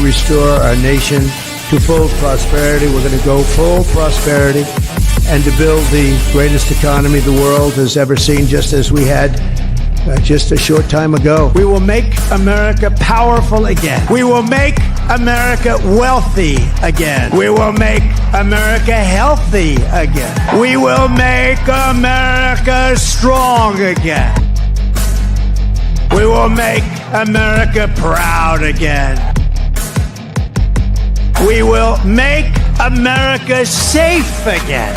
restore our nation to full prosperity. We're going to go full prosperity and to build the greatest economy the world has ever seen, just as we had just a short time ago. We will make America powerful again. We will make America wealthy again. We will make America healthy again. We will make America strong again. We will make America proud again. We will make America safe again.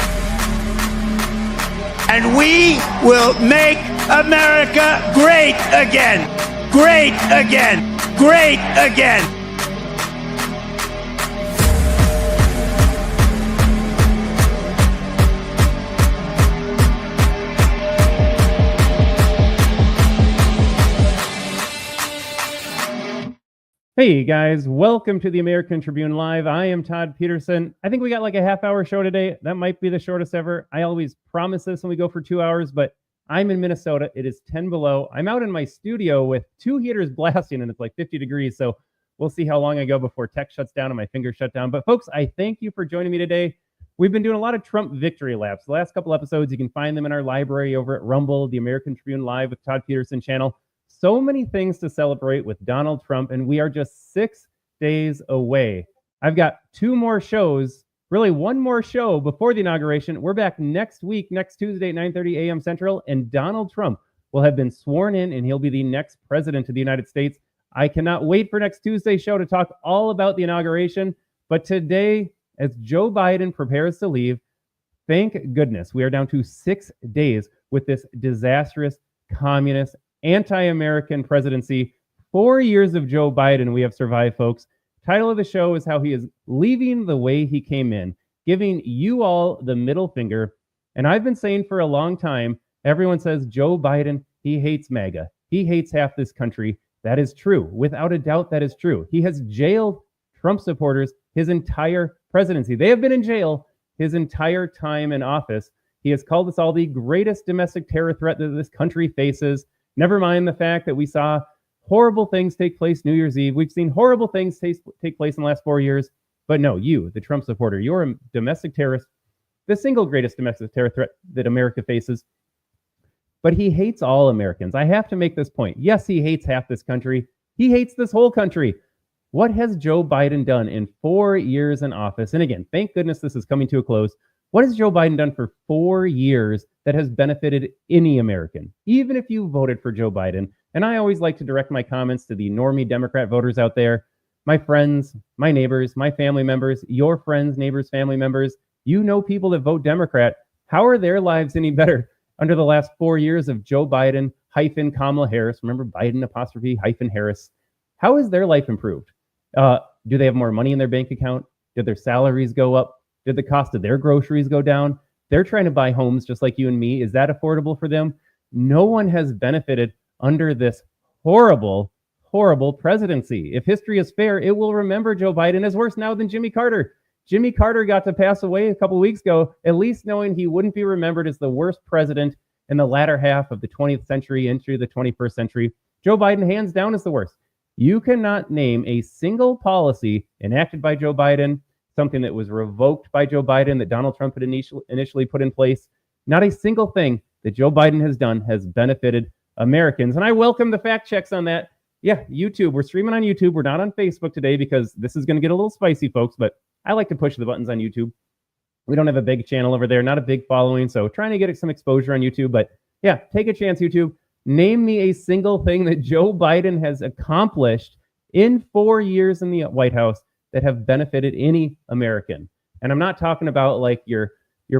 And we will make America great again. Great again. Great again. Hey guys, welcome to the American Tribune Live. I am Todd Peterson. I think we got like a half-hour show today. That might be the shortest ever. I always promise this when we go for 2 hours, but I'm in Minnesota. It is 10 below. I'm out in my studio with 2 heaters blasting and it's like 50 degrees. So we'll see how long I go before tech shuts down and my fingers shut down. But folks, I thank you for joining me today. We've been doing a lot of Trump victory laps. The last couple episodes, you can find them in our library over at Rumble, the American Tribune Live with Todd Peterson channel. So many things to celebrate with Donald Trump, and we are just 6 days away. I've got 2 more shows, really 1 more show before the inauguration. We're back next week, next Tuesday at 9:30 a.m. Central, and Donald Trump will have been sworn in, and he'll be the next president of the United States. I cannot wait for next Tuesday's show to talk all about the inauguration. But today, as Joe Biden prepares to leave, thank goodness we are down to 6 days with this disastrous communist anti-American presidency. 4 years of Joe Biden we have survived, folks. Title of the show is how he is leaving the way he came in, giving you all the middle finger. And I've been saying for a long time, everyone says Joe Biden, he hates MAGA. He hates half this country. That is true. Without a doubt, that is true. He has jailed Trump supporters his entire presidency. They have been in jail his entire time in office. He has called us all the greatest domestic terror threat that this country faces. Never mind the fact that we saw horrible things take place New Year's Eve. We've seen horrible things take place in the last 4 years. But no, you, the Trump supporter, you're a domestic terrorist, the single greatest domestic terror threat that America faces. But he hates all Americans. I have to make this point. Yes, he hates half this country. He hates this whole country. What has Joe Biden done in 4 years in office? And again, thank goodness this is coming to a close. What has Joe Biden done for 4 years that has benefited any American, even if you voted for Joe Biden? And I always like to direct my comments to the normie Democrat voters out there, my friends, my neighbors, my family members, your friends, neighbors, family members. You know people that vote Democrat. How are their lives any better under the last 4 years of Joe Biden hyphen Kamala Harris? Remember Biden apostrophe hyphen Harris. How has their life improved? Do they have more money in their bank account? Did their salaries go up? Did the cost of their groceries go down? They're trying to buy homes just like you and me. Is that affordable for them? No one has benefited under this horrible, horrible presidency. If history is fair, it will remember Joe Biden as worse now than Jimmy Carter. Jimmy Carter got to pass away a couple weeks ago, at least knowing he wouldn't be remembered as the worst president in the latter half of the 20th century into the 21st century. Joe Biden, hands down, is the worst. You cannot name a single policy enacted by Joe Biden, something that was revoked by Joe Biden that Donald Trump had initially put in place. Not a single thing that Joe Biden has done has benefited Americans. And I welcome the fact checks on that. Yeah, YouTube. We're streaming on YouTube. We're not on Facebook today because this is going to get a little spicy, folks, but I like to push the buttons on YouTube. We don't have a big channel over there, not a big following, so trying to get some exposure on YouTube. But yeah, take a chance, YouTube. Name me a single thing that Joe Biden has accomplished in 4 years in the White House that have benefited any American. And I'm not talking about like your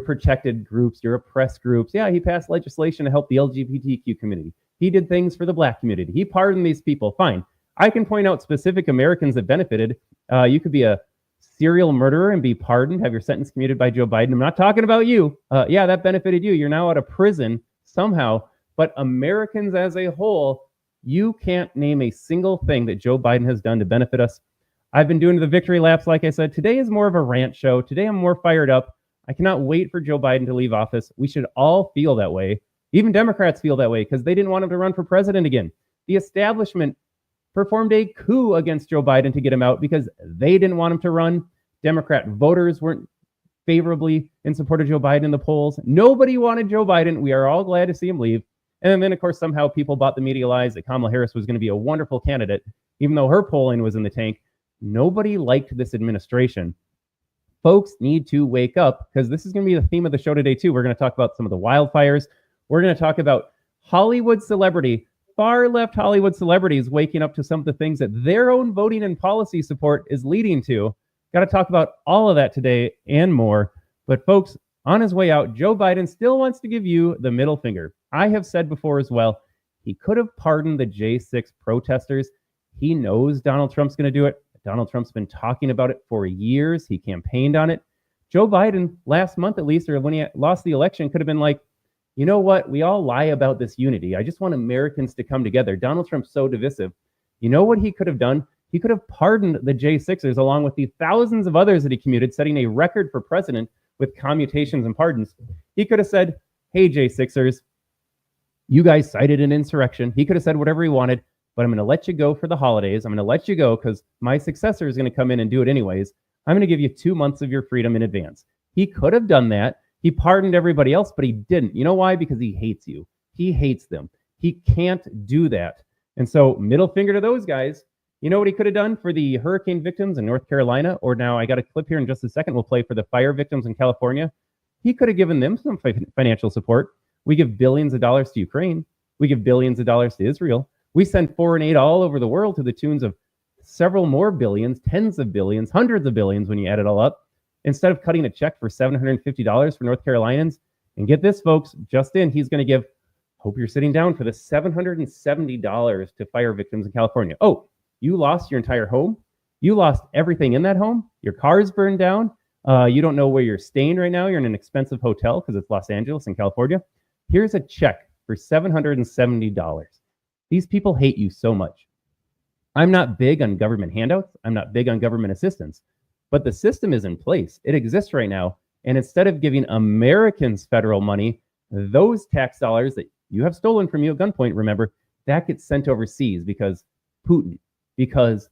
protected groups, your oppressed groups. Yeah, he passed legislation to help the LGBTQ community. He did things for the Black community. He pardoned these people. Fine. I can point out specific Americans that benefited. You could be a serial murderer and be pardoned, have your sentence commuted by Joe Biden. I'm not talking about you. Yeah, that benefited you. You're now out of prison somehow. But Americans as a whole, you can't name a single thing that Joe Biden has done to benefit us. I've been doing the victory laps, like I said. Today is more of a rant show. Today I'm more fired up. I cannot wait for Joe Biden to leave office. We should all feel that way. Even Democrats feel that way because they didn't want him to run for president again. The establishment performed a coup against Joe Biden to get him out because they didn't want him to run. Democrat voters weren't favorably in support of Joe Biden in the polls. Nobody wanted Joe Biden. We are all glad to see him leave. And then, of course, somehow people bought the media lies that Kamala Harris was going to be a wonderful candidate, even though her polling was in the tank. Nobody liked this administration. Folks need to wake up, because this is going to be the theme of the show today, too. We're going to talk about some of the wildfires. We're going to talk about Hollywood celebrity, far left Hollywood celebrities waking up to some of the things that their own voting and policy support is leading to. Got to talk about all of that today and more. But folks, on his way out, Joe Biden still wants to give you the middle finger. I have said before as well, he could have pardoned the J6 protesters. He knows Donald Trump's going to do it. Donald Trump's been talking about it for years. He campaigned on it. Joe Biden, last month at least, or when he lost the election, could have been like, you know what? We all lie about this unity. I just want Americans to come together. Donald Trump's so divisive. You know what he could have done? He could have pardoned the J6ers along with the thousands of others that he commuted, setting a record for president with commutations and pardons. He could have said, hey, J6ers, you guys cited an insurrection. He could have said whatever he wanted, but I'm going to let you go for the holidays. I'm going to let you go because my successor is going to come in and do it anyways. I'm going to give you 2 months of your freedom in advance. He could have done that. He pardoned everybody else, but he didn't. You know why? Because he hates you. He hates them. He can't do that. And so middle finger to those guys. You know what he could have done for the hurricane victims in North Carolina? Or now I got a clip here in just a second. We'll play for the fire victims in California. He could have given them some financial support. We give billions of dollars to Ukraine. We give billions of dollars to Israel. We send foreign aid all over the world to the tunes of several more billions, tens of billions, hundreds of billions when you add it all up. Instead of cutting a check for $750 for North Carolinians, and get this, folks, just in, he's going to give, hope you're sitting down for the $770 to fire victims in California. Oh, you lost your entire home? You lost everything in that home? Your car's burned down? You don't know where you're staying right now? You're in an expensive hotel because it's Los Angeles in California? Here's a check for $770. These people hate you so much. I'm not big on government handouts. I'm not big on government assistance. But the system is in place. It exists right now. And instead of giving Americans federal money, those tax dollars that you have stolen from you at gunpoint, remember, that gets sent overseas because Putin, because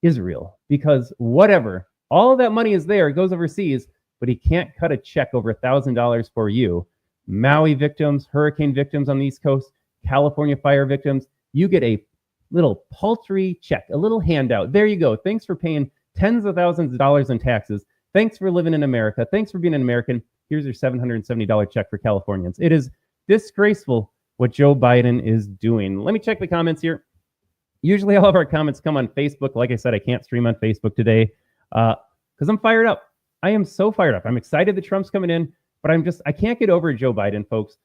Israel, because whatever. All of that money is there. It goes overseas, but he can't cut a check over $1,000 for you. Maui victims, hurricane victims on the East Coast, California fire victims, you get a little paltry check, a little handout. There you go. Thanks for paying tens of thousands of dollars in taxes. Thanks for living in America. Thanks for being an American. Here's your $770 check for Californians. It is disgraceful what Joe Biden is doing. Let me check the comments here. Usually all of our comments come on Facebook. Like I said, I can't stream on Facebook today because I'm fired up. I am so fired up. I'm excited that Trump's coming in, but I can't get over Joe Biden, folks.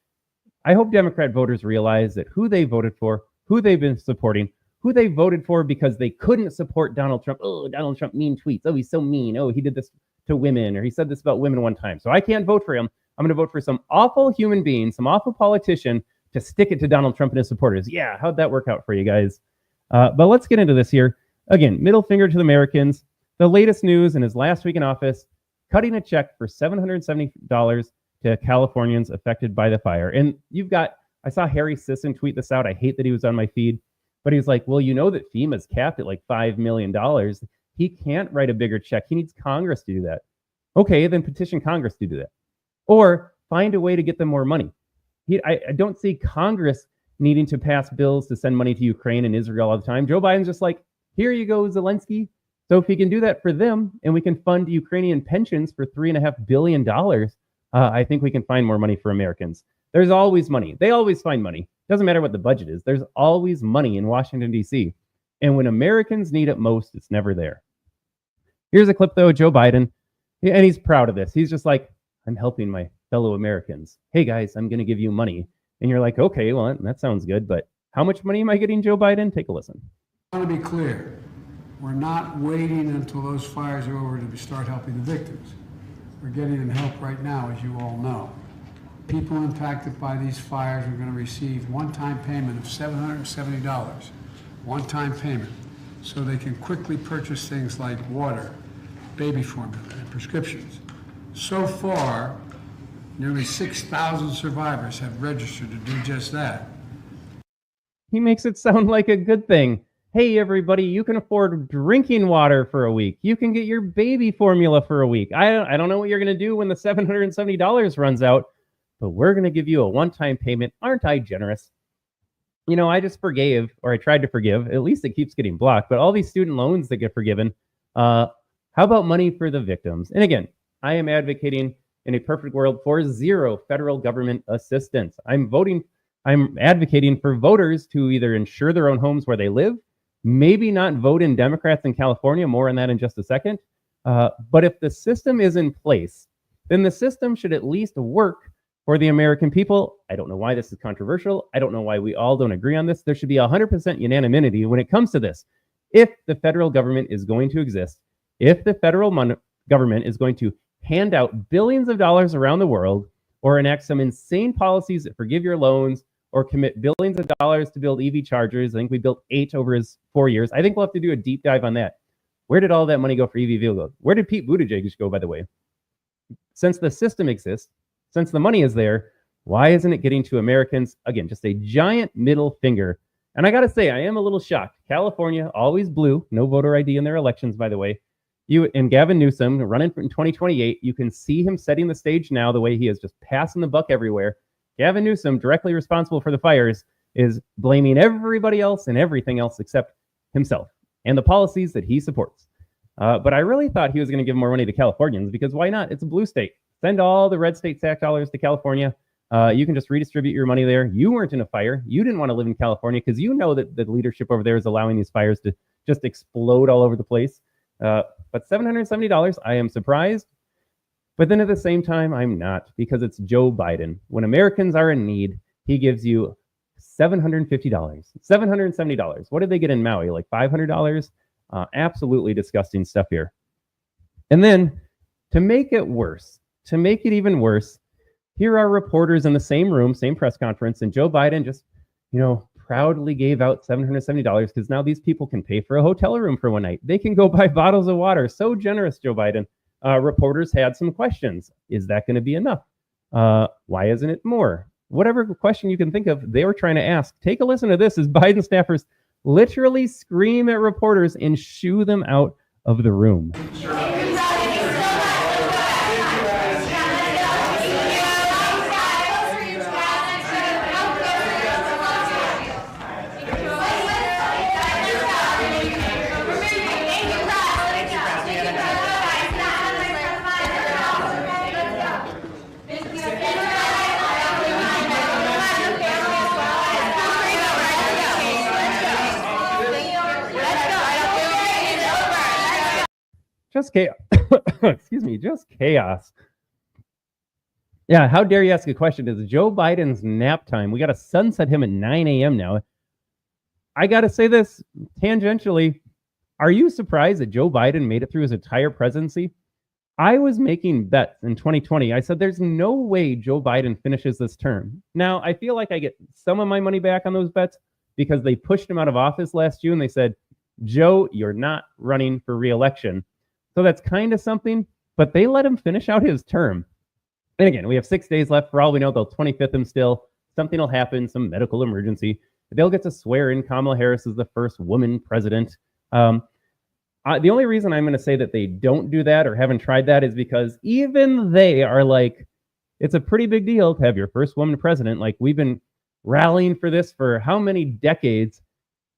I hope Democrat voters realize that who they voted for, who they've been supporting, who they voted for because they couldn't support Donald Trump. Oh, Donald Trump, mean tweets. Oh, he's so mean. Oh, he did this to women, or he said this about women one time. So I can't vote for him. I'm going to vote for some awful human being, some awful politician to stick it to Donald Trump and his supporters. Yeah, how'd that work out for you guys? But let's get into this here. Again, middle finger to the Americans. The latest news in his last week in office, cutting a check for $770 to Californians affected by the fire. And I saw Harry Sisson tweet this out. I hate that he was on my feed. But he's like, well, you know that FEMA's capped at like $5 million. He can't write a bigger check. He needs Congress to do that. Okay, then petition Congress to do that. Or find a way to get them more money. I don't see Congress needing to pass bills to send money to Ukraine and Israel all the time. Joe Biden's just like, here you go, Zelensky. So if he can do that for them and we can fund Ukrainian pensions for $3.5 billion, I think we can find more money for Americans. There's always money. They always find money. Doesn't matter what the budget is. There's always money in Washington, D.C. And when Americans need it most, it's never there. Here's a clip, though, of Joe Biden. And he's proud of this. He's just like, I'm helping my fellow Americans. Hey, guys, I'm going to give you money. And you're like, okay, well, that sounds good. But how much money am I getting, Joe Biden? Take a listen. I want to be clear. We're not waiting until those fires are over to start helping the victims. We're getting them help right now, as you all know. People impacted by these fires are going to receive one-time payment of $770, one-time payment, so they can quickly purchase things like water, baby formula, and prescriptions. So far, nearly 6,000 survivors have registered to do just that. He makes it sound like a good thing. Hey, everybody, you can afford drinking water for a week. You can get your baby formula for a week. I don't know what you're going to do when the $770 runs out, but we're going to give you a one-time payment. Aren't I generous? I just forgave, or I tried to forgive. At least it keeps getting blocked. But all these student loans that get forgiven, how about money for the victims? And again, I am advocating in a perfect world for zero federal government assistance. I'm advocating for voters to either insure their own homes where they live, maybe not vote in Democrats in California, more on that in just a second. But if the system is in place, then the system should at least work for the American people. I don't know why this is controversial. I don't know why we all don't agree on this. There should be 100% unanimity when it comes to this. If the federal government is going to exist, if the federal government is going to hand out billions of dollars around the world, or enact some insane policies that forgive your loans, or commit billions of dollars to build EV chargers. I think we built 8 over his 4 years. I think we'll have to do a deep dive on that. Where did all that money go for EV vehicles? Where did Pete Buttigieg go, by the way? Since the system exists, since the money is there, why isn't it getting to Americans? Again, just a giant middle finger. And I got to say, I am a little shocked. California, always blue, no voter ID in their elections, by the way. You and Gavin Newsom running in 2028, you can see him setting the stage now the way he is just passing the buck everywhere. Gavin Newsom, directly responsible for the fires, is blaming everybody else and everything else except himself and the policies that he supports. But I really thought he was going to give more money to Californians, because why not? It's a blue state. Send all the red state tax dollars to California. You can just redistribute your money there. You weren't in a fire. You didn't want to live in California because you know that the leadership over there is allowing these fires to just explode all over the place. But $770, I am surprised. But then at the same time, I'm not, because it's Joe Biden. When Americans are in need, he gives you $750, $770. What did they get in Maui? Like $500? Absolutely disgusting stuff here. And then to make it worse, to make it even worse, here are reporters in the same room, same press conference, and Joe Biden just, proudly gave out $770 because now these people can pay for a hotel room for one night. They can go buy bottles of water. So generous, Joe Biden. Reporters had some questions. Is that going to be enough? Why isn't it more? Whatever question you can think of, they were trying to ask. Take a listen to this as Biden staffers literally scream at reporters and shoo them out of the room. Just chaos. Excuse me, just chaos. Yeah, how dare you ask a question? It's Joe Biden's nap time. We got to sunset him at 9 a.m. now. I got to say this tangentially. Are you surprised that Joe Biden made it through his entire presidency? I was making bets in 2020. I said, there's no way Joe Biden finishes this term. Now, I feel like I get some of my money back on those bets because they pushed him out of office last June. They said, Joe, you're not running for re-election. So that's kind of something, but they let him finish out his term. And again, we have 6 days left. For all we know, they'll 25th him still. Something will happen, some medical emergency. They'll get to swear in Kamala Harris as the first woman president. The only reason I'm going to say that they don't do that or haven't tried that is because even they are like, it's a pretty big deal to have your first woman president. Like, we've been rallying for this for how many decades?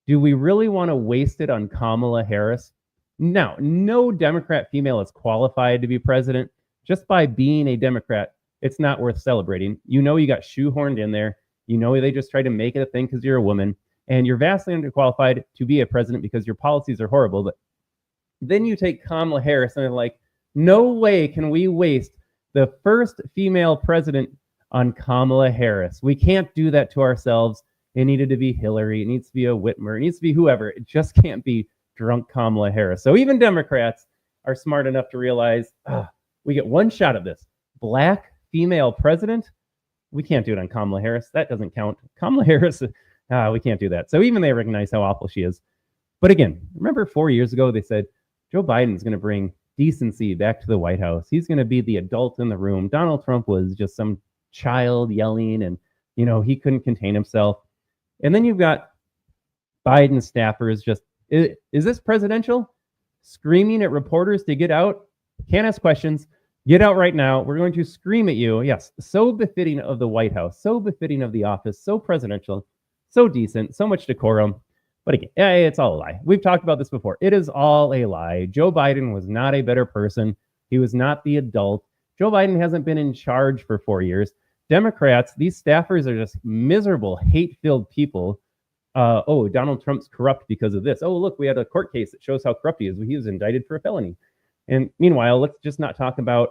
Do we really want to waste it on Kamala Harris? Now, no Democrat female is qualified to be president. Just by being a Democrat, it's not worth celebrating. You got shoehorned in there. They just tried to make it a thing because you're a woman. And you're vastly underqualified to be a president because your policies are horrible. But then you take Kamala Harris and they're like, no way can we waste the first female president on Kamala Harris. We can't do that to ourselves. It needed to be Hillary. It needs to be a Whitmer. It needs to be whoever. It just can't be drunk Kamala Harris. So even Democrats are smart enough to realize, we get one shot at this. Black female president? We can't do it on Kamala Harris. That doesn't count. Kamala Harris, we can't do that. So even they recognize how awful she is. But again, remember 4 years ago, they said, Joe Biden's going to bring decency back to the White House. He's going to be the adult in the room. Donald Trump was just some child yelling and, he couldn't contain himself. And then you've got Biden staffers just, is this presidential? Screaming at reporters to get out? Can't ask questions. Get out right now. We're going to scream at you. Yes, so befitting of the White House, so befitting of the office, so presidential, so decent, so much decorum. But again, it's all a lie. We've talked about this before. It is all a lie. Joe Biden was not a better person. He was not the adult. Joe Biden hasn't been in charge for 4 years. Democrats, these staffers are just miserable, hate-filled people. Donald Trump's corrupt because of this. Oh, look, we had a court case that shows how corrupt he is. He was indicted for a felony. And meanwhile, let's just not talk about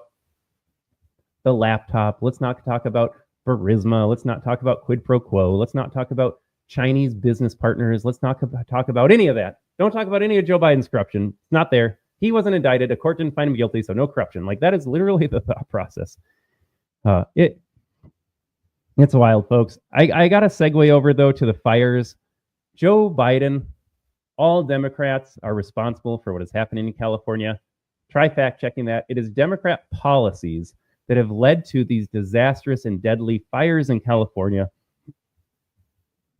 the laptop. Let's not talk about Burisma. Let's not talk about quid pro quo. Let's not talk about Chinese business partners. Let's not talk about any of that. Don't talk about any of Joe Biden's corruption. It's not there. He wasn't indicted. A court didn't find him guilty, so no corruption. Like, that is literally the thought process. It's wild, folks. I got to segue over, though, to the fires. Joe Biden, all Democrats are responsible for what is happening in California. Try fact checking that. It is Democrat policies that have led to these disastrous and deadly fires in California.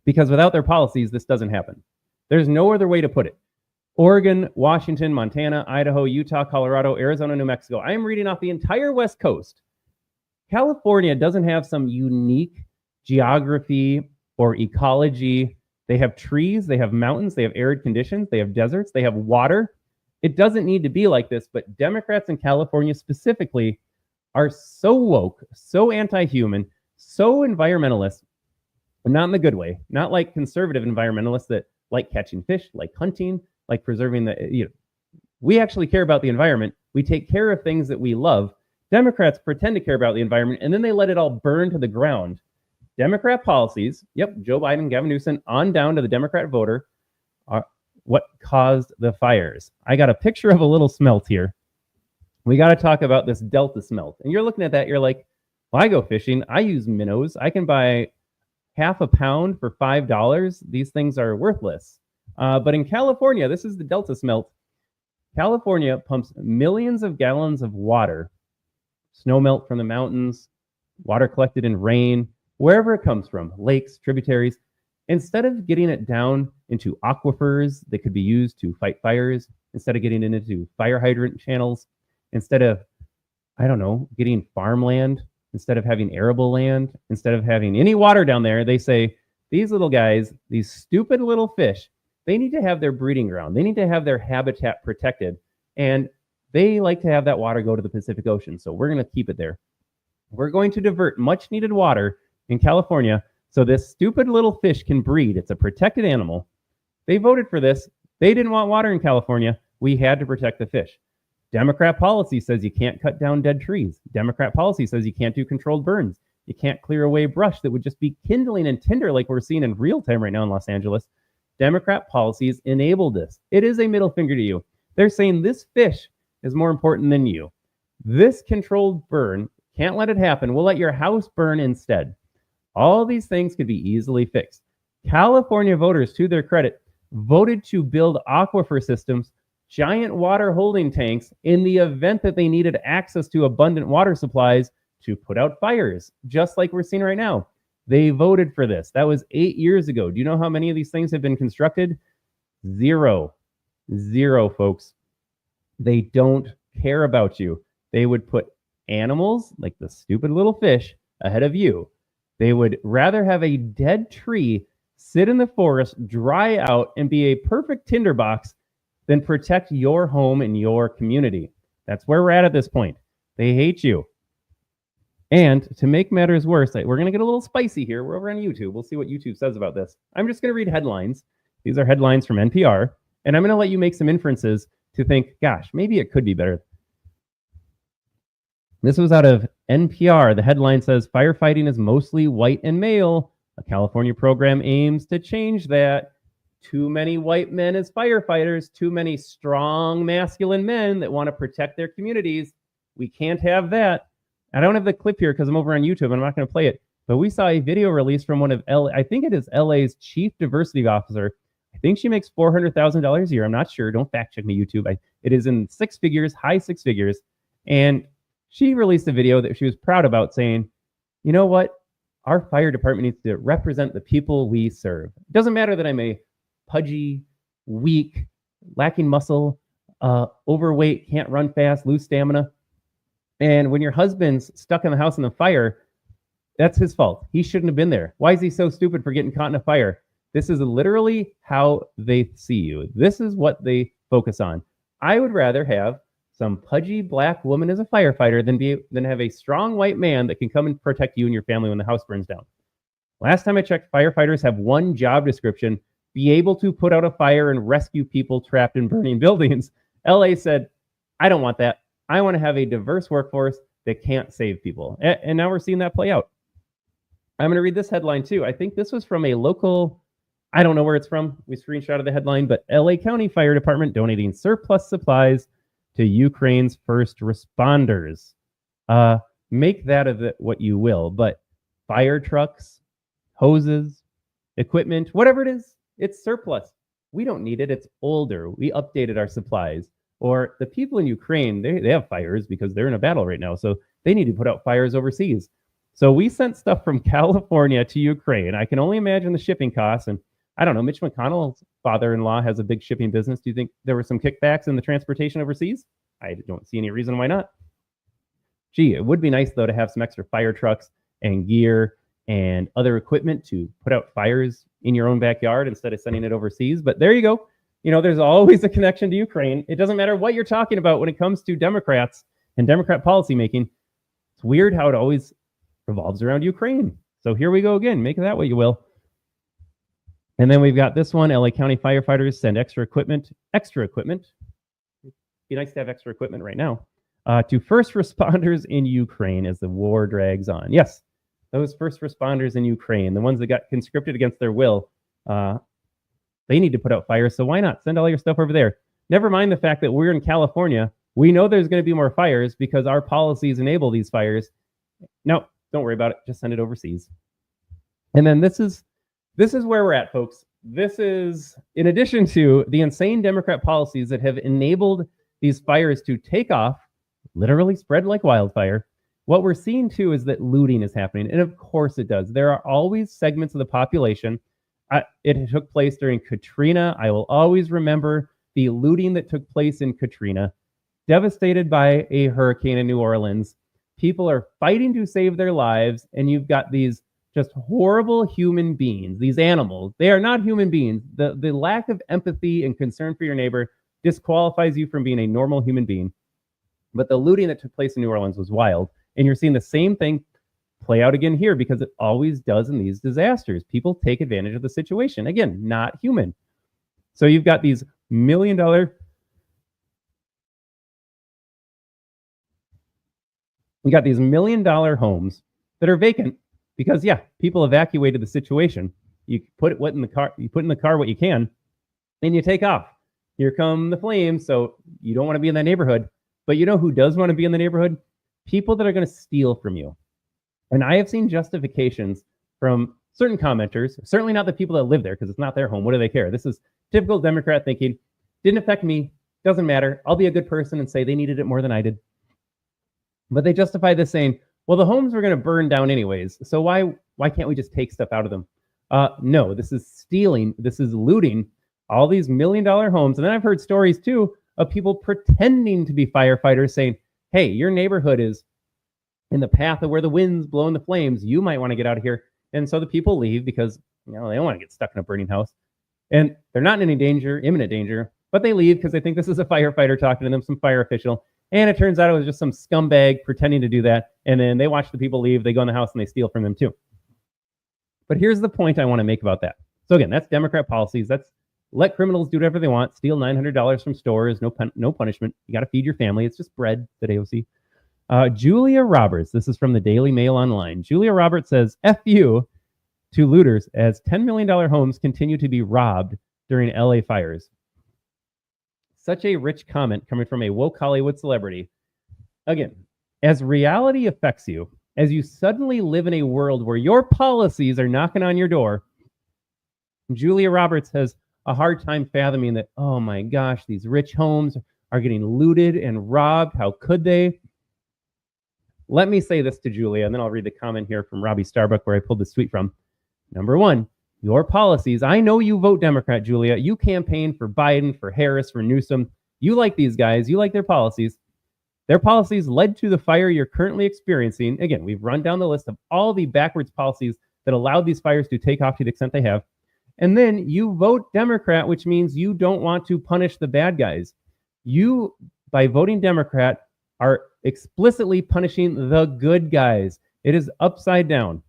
Because without their policies, this doesn't happen. There's no other way to put it. Oregon, Washington, Montana, Idaho, Utah, Colorado, Arizona, New Mexico. I am reading off the entire West Coast. California doesn't have some unique geography or ecology. They have trees, they have mountains, they have arid conditions, they have deserts, they have water. It doesn't need to be like this, but Democrats in California specifically are so woke, so anti-human, so environmentalist, but not in the good way. Not like conservative environmentalists that like catching fish, like hunting, like preserving the, we actually care about the environment. We take care of things that we love. Democrats pretend to care about the environment, and then they let it all burn to the ground. Democrat policies, yep, Joe Biden, Gavin Newsom, on down to the Democrat voter, are what caused the fires. I got a picture of a little smelt here. We got to talk about this Delta smelt. And you're looking at that, you're like, well, I go fishing. I use minnows. I can buy half a pound for $5. These things are worthless. But in California, this is the Delta smelt. California pumps millions of gallons of water, snow melt from the mountains, water collected in rain, wherever it comes from, lakes, tributaries. Instead of getting it down into aquifers that could be used to fight fires, instead of getting it into fire hydrant channels, instead of, I don't know, getting farmland, instead of having arable land, instead of having any water down there, they say, these little guys, these stupid little fish, they need to have their breeding ground. They need to have their habitat protected. And they like to have that water go to the Pacific Ocean. So we're going to keep it there. We're going to divert much needed water in California so this stupid little fish can breed. It's a protected animal. They voted for this. They didn't want water in California. We had to protect the fish. Democrat policy says you can't cut down dead trees. Democrat policy says you can't do controlled burns. You can't clear away brush that would just be kindling and tinder like we're seeing in real time right now in Los Angeles. Democrat policies enable this. It is a middle finger to you. They're saying this fish is more important than you. This controlled burn, can't let it happen. We'll let your house burn instead. All these things could be easily fixed. California voters, to their credit, voted to build aquifer systems, giant water holding tanks, in the event that they needed access to abundant water supplies to put out fires, just like we're seeing right now. They voted for this. That was 8 years ago. Do you know how many of these things have been constructed? Zero, folks. They don't care about you. They would put animals, like the stupid little fish, ahead of you. They would rather have a dead tree sit in the forest, dry out, and be a perfect tinderbox than protect your home and your community. That's where we're at this point. They hate you. And to make matters worse, we're going to get a little spicy here. We're over on YouTube. We'll see what YouTube says about this. I'm just going to read headlines. These are headlines from NPR. And I'm going to let you make some inferences to think, gosh, maybe it could be better. This was out of NPR. The headline says, firefighting is mostly white and male. A California program aims to change that. Too many white men as firefighters. Too many strong masculine men that want to protect their communities. We can't have that. I don't have the clip here because I'm over on YouTube and I'm not going to play it. But we saw a video release from one of I think it is LA's chief diversity officer. I think she makes $400,000 a year. I'm not sure. Don't fact check me, YouTube. It is in six figures, high six figures. And she released a video that she was proud about saying, you know what? Our fire department needs to represent the people we serve. It doesn't matter that I'm a pudgy, weak, lacking muscle, overweight, can't run fast, lose stamina. And when your husband's stuck in the house in the fire, that's his fault. He shouldn't have been there. Why is he so stupid for getting caught in a fire? This is literally how they see you. This is what they focus on. I would rather have some pudgy black woman as a firefighter than have a strong white man that can come and protect you and your family when the house burns down. Last time I checked, firefighters have one job description: be able to put out a fire and rescue people trapped in burning buildings. LA said, I don't want that. I want to have a diverse workforce that can't save people. And now we're seeing that play out. I'm going to read this headline too. I think this was from a local, I don't know where it's from. We screenshotted the headline, but LA County Fire Department donating surplus supplies to Ukraine's first responders. Make that of it what you will, but fire trucks, hoses, equipment, whatever it is, it's surplus. We don't need it. It's older. We updated our supplies. Or the people in Ukraine, they have fires because they're in a battle right now. So they need to put out fires overseas. So we sent stuff from California to Ukraine. I can only imagine the shipping costs. And I don't know, Mitch McConnell's father-in-law has a big shipping business. Do you think there were some kickbacks in the transportation overseas? I don't see any reason why not. Gee, it would be nice, though, to have some extra fire trucks and gear and other equipment to put out fires in your own backyard instead of sending it overseas. But there you go. You know, there's always a connection to Ukraine. It doesn't matter what you're talking about when it comes to Democrats and Democrat policymaking. It's weird how it always revolves around Ukraine. So here we go again. Make of that what you will. And then we've got this one. LA County firefighters send extra equipment. It'd be nice to have extra equipment right now. To first responders in Ukraine as the war drags on. Yes, those first responders in Ukraine, the ones that got conscripted against their will, they need to put out fires. So why not send all your stuff over there? Never mind the fact that we're in California. We know there's going to be more fires because our policies enable these fires. No, don't worry about it. Just send it overseas. And then this is where we're at, folks. This is in addition to the insane Democrat policies that have enabled these fires to take off, literally spread like wildfire. What we're seeing too is that looting is happening. And of course it does. There are always segments of the population. It took place during Katrina. I will always remember the looting that took place in Katrina. Devastated by a hurricane in New Orleans. People are fighting to save their lives. And you've got these just horrible human beings, these animals. They are not human beings. The lack of empathy and concern for your neighbor disqualifies you from being a normal human being. But the looting that took place in New Orleans was wild. And you're seeing the same thing play out again here because it always does in these disasters. People take advantage of the situation. Again, not human. So you've got these $1 million homes that are vacant because, yeah, people evacuated the situation. You put what in the car, you put in the car what you can, and you take off. Here come the flames, so you don't want to be in that neighborhood. But you know who does want to be in the neighborhood? People that are going to steal from you. And I have seen justifications from certain commenters, certainly not the people that live there because it's not their home. What do they care? This is typical Democrat thinking. Didn't affect me. Doesn't matter. I'll be a good person and say they needed it more than I did. But they justify this saying, well, the homes were going to burn down anyways. So why can't we just take stuff out of them? No, this is stealing. This is looting all these $1 million homes. And then I've heard stories too of people pretending to be firefighters saying, hey, your neighborhood is in the path of where the wind's blowing the flames. You might want to get out of here. And so the people leave because, you know, they don't want to get stuck in a burning house. And they're not in any danger, imminent danger, but they leave because they think this is a firefighter talking to them, some fire official. And it turns out it was just some scumbag pretending to do that. And then they watch the people leave, they go in the house and they steal from them too. But here's the point I want to make about that. So again, that's Democrat policies. That's let criminals do whatever they want, steal $900 from stores, no punishment. You got to feed your family. It's just bread that AOC. Julia Roberts, this is from the Daily Mail Online. Julia Roberts says, F you to looters as $10 million homes continue to be robbed during LA fires. Such a rich comment coming from a woke Hollywood celebrity. Again, as reality affects you, as you suddenly live in a world where your policies are knocking on your door, Julia Roberts has a hard time fathoming that, oh my gosh, these rich homes are getting looted and robbed. How could they? Let me say this to Julia, and then I'll read the comment here from Robbie Starbuck where I pulled this tweet from. Number one, your policies. I know you vote Democrat, Julia. You campaign for Biden, for Harris, for Newsom. You like these guys. You like their policies. Their policies led to the fire you're currently experiencing. Again, we've run down the list of all the backwards policies that allowed these fires to take off to the extent they have. And then you vote Democrat, which means you don't want to punish the bad guys. You, by voting Democrat, are explicitly punishing the good guys. It is upside down.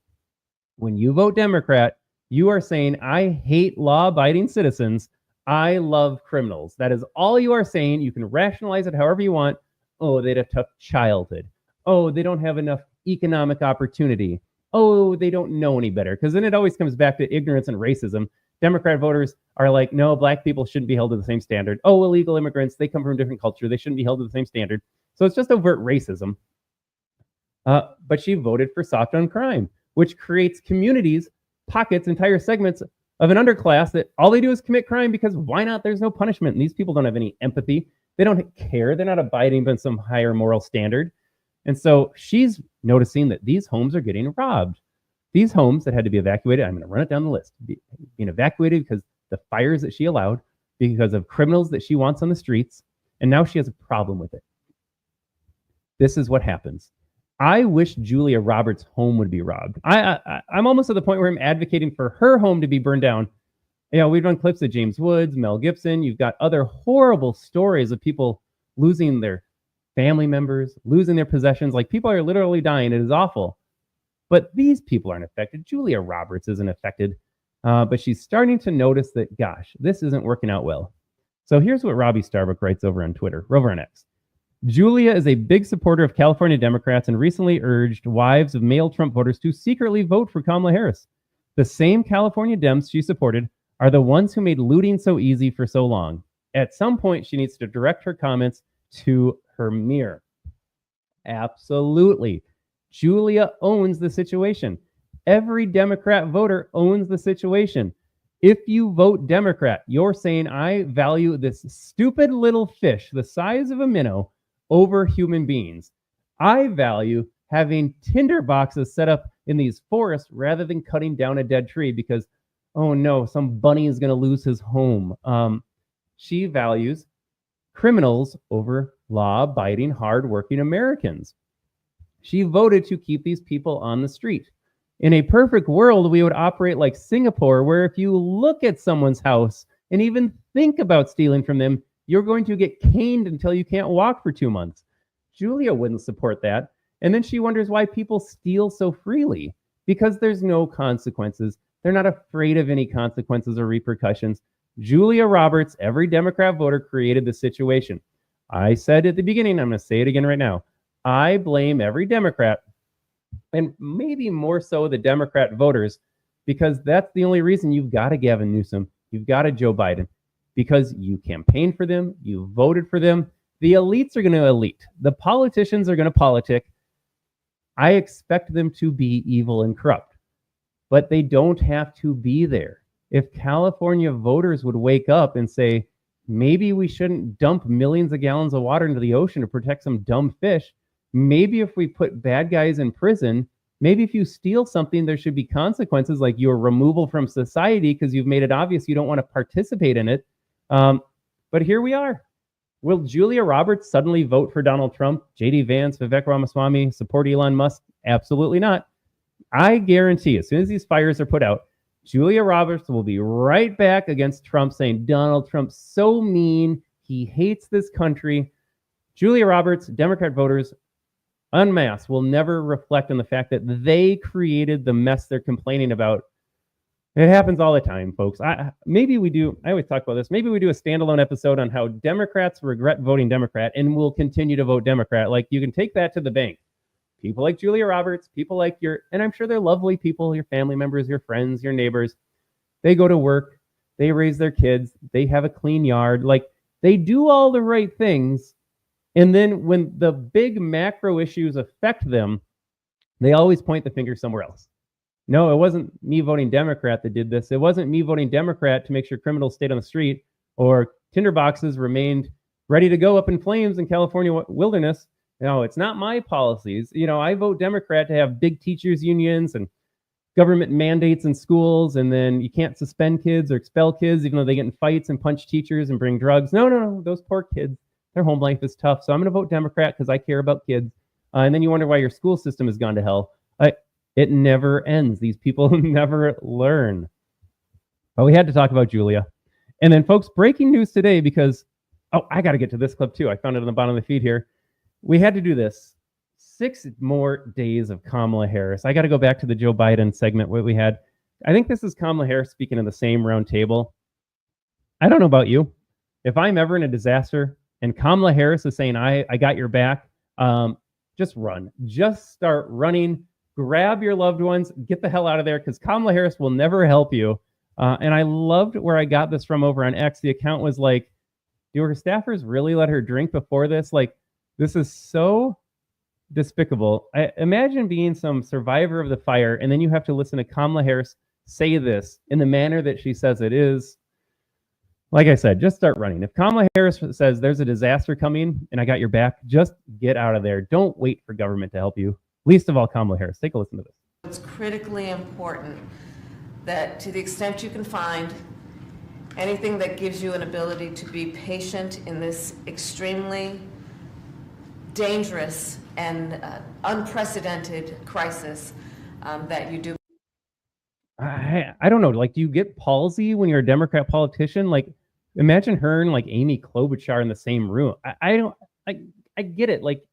When you vote Democrat, you are saying, I hate law-abiding citizens. I love criminals. That is all you are saying. You can rationalize it however you want. Oh, they had a tough childhood. Oh, they don't have enough economic opportunity. Oh, they don't know any better. Because then it always comes back to ignorance and racism. Democrat voters are like, no, black people shouldn't be held to the same standard. Oh, illegal immigrants, they come from a different culture. They shouldn't be held to the same standard. So it's just overt racism. But she voted for soft on crime, which creates communities, pockets, entire segments of an underclass that all they do is commit crime because why not? There's no punishment. And these people don't have any empathy. They don't care. They're not abiding by some higher moral standard. And so she's noticing that these homes are getting robbed. These homes that had to be evacuated, I'm going to run it down the list, being evacuated because the fires that she allowed, because of criminals that she wants on the streets, and now she has a problem with it. This is what happens. I wish Julia Roberts' home would be robbed. I'm almost at the point where I'm advocating for her home to be burned down. You know, we've run clips of James Woods, Mel Gibson. You've got other horrible stories of people losing their family members, losing their possessions. Like, people are literally dying. It is awful. But these people aren't affected. Julia Roberts isn't affected. But she's starting to notice that, gosh, this isn't working out well. So here's what Robbie Starbuck writes over on Twitter, over on X. Julia is a big supporter of California Democrats and recently urged wives of male Trump voters to secretly vote for Kamala Harris. The same California Dems she supported are the ones who made looting so easy for so long. At some point, she needs to direct her comments to her mirror. Absolutely. Julia owns the situation. Every Democrat voter owns the situation. If you vote Democrat, you're saying, I value this stupid little fish the size of a minnow over human beings. I value having tinder boxes set up in these forests rather than cutting down a dead tree because, oh no, some bunny is going to lose his home. She values criminals over law-abiding, hard-working Americans. She voted to keep these people on the street. In a perfect world, we would operate like Singapore, where if you look at someone's house and even think about stealing from them, you're going to get caned until you can't walk for 2 months. Julia wouldn't support that. And then she wonders why people steal so freely, because there's no consequences. They're not afraid of any consequences or repercussions. Julia Roberts, every Democrat voter, created the situation. I said at the beginning, I'm going to say it again right now. I blame every Democrat, and maybe more so the Democrat voters, because that's the only reason you've got a Gavin Newsom, you've got a Joe Biden, because you campaigned for them, you voted for them. The elites are going to elite. The politicians are going to politic. I expect them to be evil and corrupt, but they don't have to be there. If California voters would wake up and say, maybe we shouldn't dump millions of gallons of water into the ocean to protect some dumb fish. Maybe if we put bad guys in prison, maybe if you steal something, there should be consequences like your removal from society because you've made it obvious you don't want to participate in it. But here we are. Will Julia Roberts suddenly vote for Donald Trump, J.D. Vance, Vivek Ramaswamy, support Elon Musk? Absolutely not. I guarantee as soon as these fires are put out, Julia Roberts will be right back against Trump saying, Donald Trump's so mean. He hates this country. Julia Roberts, Democrat voters, en masse, will never reflect on the fact that they created the mess they're complaining about. It happens all the time, folks. Maybe we do. I always talk about this. Maybe we do a standalone episode on how Democrats regret voting Democrat and will continue to vote Democrat. Like, you can take that to the bank. People like Julia Roberts, people like and I'm sure they're lovely people, your family members, your friends, your neighbors. They go to work, they raise their kids, they have a clean yard. Like, they do all the right things. And then when the big macro issues affect them, they always point the finger somewhere else. No, it wasn't me voting Democrat that did this. It wasn't me voting Democrat to make sure criminals stayed on the street or tinderboxes remained ready to go up in flames in California wilderness. No, it's not my policies. You know, I vote Democrat to have big teachers unions and government mandates in schools, and then you can't suspend kids or expel kids even though they get in fights and punch teachers and bring drugs. No, those poor kids, their home life is tough. So I'm going to vote Democrat because I care about kids. And then you wonder why your school system has gone to hell. It never ends. These people never learn. But we had to talk about Julia. And then, folks, breaking news today because, I got to get to this clip too. I found it on the bottom of the feed here. We had to do this. 6 more days of Kamala Harris. I got to go back to the Joe Biden segment what we had. I think this is Kamala Harris speaking in the same round table. I don't know about you. If I'm ever in a disaster and Kamala Harris is saying, I got your back, just run. Just start running. Grab your loved ones. Get the hell out of there because Kamala Harris will never help you. And I loved where I got this from over on X. The account was like, do her staffers really let her drink before this? Like, this is so despicable. I imagine being some survivor of the fire, and then you have to listen to Kamala Harris say this in the manner that she says it is. Like I said, just start running. If Kamala Harris says there's a disaster coming and I got your back, just get out of there. Don't wait for government to help you. Least of all, Kamala Harris. Take a listen to this. It's critically important that to the extent you can find anything that gives you an ability to be patient in this extremely dangerous and unprecedented crisis, that you do. I don't know. Like, do you get palsy when you're a Democrat politician? Like, imagine her and like Amy Klobuchar in the same room. I get it. Like,